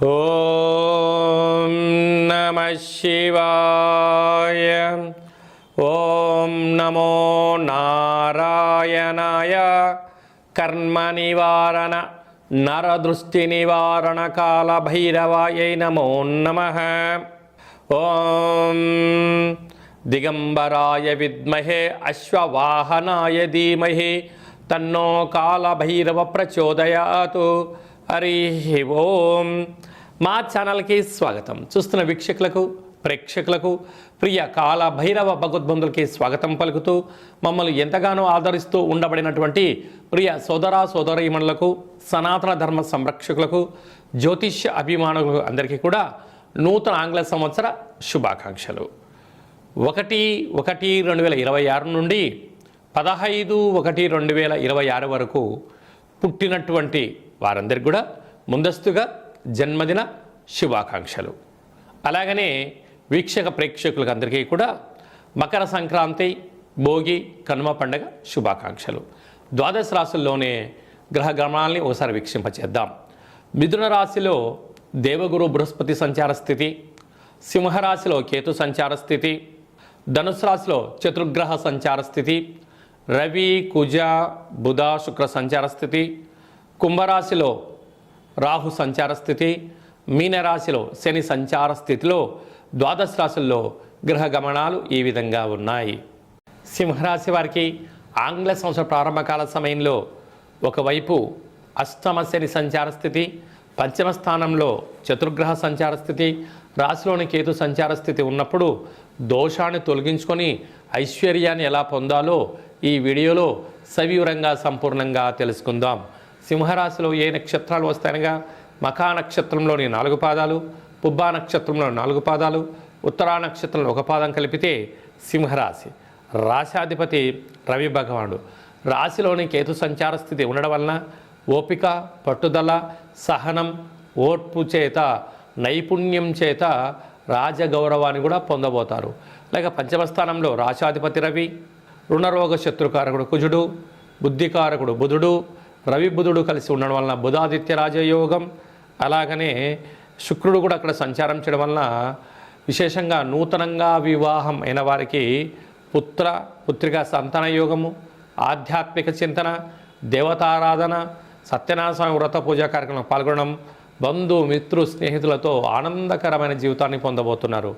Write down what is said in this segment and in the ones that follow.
ఓం నమః శివాయ. ఓం నమో నారాయణాయ. కర్మ నివారణ నరదృష్టి నివారణ కాల భైరవాయై నమో నమః. ఓం దిగంబరాయ విద్మహే అశ్వవాహనాయ ధీమహి తన్నో కాల భైరవ ప్రచోదయాతు. హరి ఓం. మా ఛానల్కి స్వాగతం. చూస్తున్న వీక్షకులకు ప్రేక్షకులకు ప్రియ కాల భైరవ భగవద్బంధులకి స్వాగతం పలుకుతూ మమ్మల్ని ఎంతగానో ఆదరిస్తూ ఉండబడినటువంటి ప్రియ సోదర సోదరీమణులకు సనాతన ధర్మ సంరక్షకులకు జ్యోతిష్య అభిమానులకు అందరికీ కూడా నూతన ఆంగ్ల సంవత్సర శుభాకాంక్షలు. 1/1/2026 నుండి 15/1/2026 వరకు పుట్టినటువంటి వారందరికీ కూడా ముందస్తుగా జన్మదిన శుభాకాంక్షలు. అలాగనే వీక్షక ప్రేక్షకులకు అందరికీ కూడా మకర సంక్రాంతి, భోగి, కనుమ పండగ శుభాకాంక్షలు. ద్వాదశ రాశుల్లోనే గ్రహ గమనాల్ని ఒకసారి వీక్షింపచేద్దాం. మిథున రాశిలో దేవగురు బృహస్పతి సంచార స్థితి, సింహరాశిలో కేతు సంచార స్థితి, ధనుసు రాశిలో చతుర్గ్రహ సంచార స్థితి, రవి, కుజ, బుధ, శుక్ర సంచార స్థితి, కుంభరాశిలో రాహు సంచార స్థితి, మీనరాశిలో శని సంచార స్థితిలో ద్వాదశ రాశుల్లో గ్రహ గమనాలు ఈ విధంగా ఉన్నాయి. సింహరాశి వారికి ఆంగ్ల సంవత్సర ప్రారంభకాల సమయంలో ఒకవైపు అష్టమ శని సంచార స్థితి, పంచమ స్థానంలో చతుర్గ్రహ సంచార స్థితి, రాశిలోని కేతు సంచార స్థితి ఉన్నప్పుడు దోషాన్ని తొలగించుకొని ఐశ్వర్యాన్ని ఎలా పొందాలో ఈ వీడియోలో సవివరంగా సంపూర్ణంగా తెలుసుకుందాం. సింహరాశిలో ఏ నక్షత్రాలు వస్తాయనగా మఖా నక్షత్రంలోని 4 పాదాలు, పుబ్బా నక్షత్రంలో 4 పాదాలు, ఉత్తరా నక్షత్రంలో 1 పాదం కలిపితే సింహరాశి. రాశాధిపతి రవి భగవానుడు. రాశిలోని కేతు సంచార స్థితి ఉండడం వలన ఓపిక, పట్టుదల, సహనం, ఓర్పు చేత, నైపుణ్యం చేత రాజగౌరవాన్ని కూడా పొందబోతారు. లేక పంచమ స్థానంలో రాశాధిపతి రవి, రుణరోగ శత్రుకారకుడు కుజుడు, బుద్ధికారకుడు బుధుడు, రవి బుధుడు కలిసి ఉండడం వలన బుధాదిత్య రాజయోగం. అలాగనే శుక్రుడు కూడా అక్కడ సంచారం చేయడం వలన విశేషంగా నూతనంగా వివాహం అయిన వారికి పుత్రికా సంతాన యోగము, ఆధ్యాత్మిక చింతన, దేవతారాధన, సత్యనారాయణ స్వామి వ్రత పూజా కార్యక్రమంలో పాల్గొనడం, బంధు మిత్రు స్నేహితులతో ఆనందకరమైన జీవితాన్ని పొందబోతున్నారు.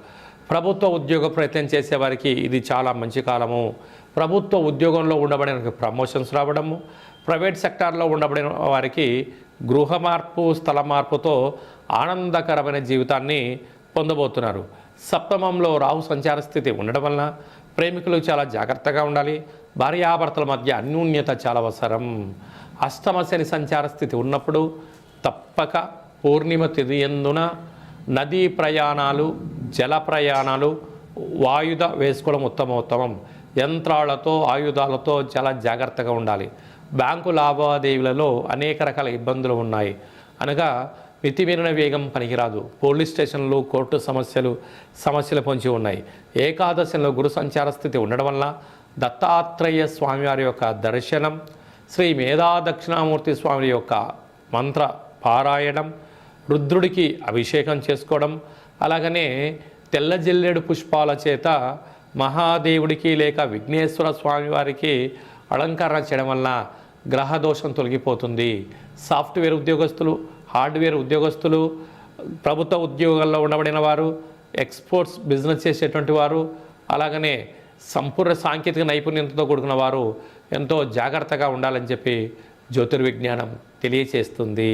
ప్రభుత్వ ఉద్యోగ ప్రయత్నం చేసేవారికి ఇది చాలా మంచి కాలము. ప్రభుత్వ ఉద్యోగంలో ఉండబడిన ప్రమోషన్స్ రావడము, ప్రైవేట్ సెక్టార్లో ఉండబడిన వారికి గృహ మార్పు, స్థల మార్పుతో ఆనందకరమైన జీవితాన్ని పొందబోతున్నారు. సప్తమంలో రాహు సంచార స్థితి ఉండడం వలన ప్రేమికులు చాలా జాగ్రత్తగా ఉండాలి. భార్యాభర్తల మధ్య అన్యోన్యత చాలా అవసరం. అష్టమ శని సంచార స్థితి ఉన్నప్పుడు తప్పక పూర్ణిమ తిథి యందున నదీ ప్రయాణాలు, జల ప్రయాణాలు, వాయుధ వేసుకోవడం ఉత్తమోత్తమం. యంత్రాలతో, ఆయుధాలతో చాలా జాగ్రత్తగా ఉండాలి. బ్యాంకు లావాదేవీలలో అనేక రకాల ఇబ్బందులు ఉన్నాయి. అనగా మితిమీరిన వేగం పనికిరాదు. పోలీస్ స్టేషన్లు, కోర్టు సమస్యలు పొంచి ఉన్నాయి. ఏకాదశంలో గురు సంచార స్థితి ఉండడం వల్ల దత్తాత్రేయ స్వామివారి యొక్క దర్శనం, శ్రీ మేధా దక్షిణామూర్తి స్వామి యొక్క మంత్ర పారాయణం, రుద్రుడికి అభిషేకం చేసుకోవడం, అలాగనే తెల్ల జిల్లేడు పుష్పాల చేత మహాదేవుడికి లేక విఘ్నేశ్వర స్వామివారికి అలంకరణ చేయడం వలన గ్రహదోషం తొలగిపోతుంది. సాఫ్ట్వేర్ ఉద్యోగస్తులు, హార్డ్వేర్ ఉద్యోగస్తులు, ప్రభుత్వ ఉద్యోగాల్లో ఉండబడిన వారు, ఎక్స్పోర్ట్స్ బిజినెస్ చేసేటువంటి వారు, అలాగనే సంపూర్ణ సాంకేతిక నైపుణ్యంతో కూడుకున్న వారు ఎంతో జాగ్రత్తగా ఉండాలని చెప్పి జ్యోతిర్విజ్ఞానం తెలియచేస్తుంది.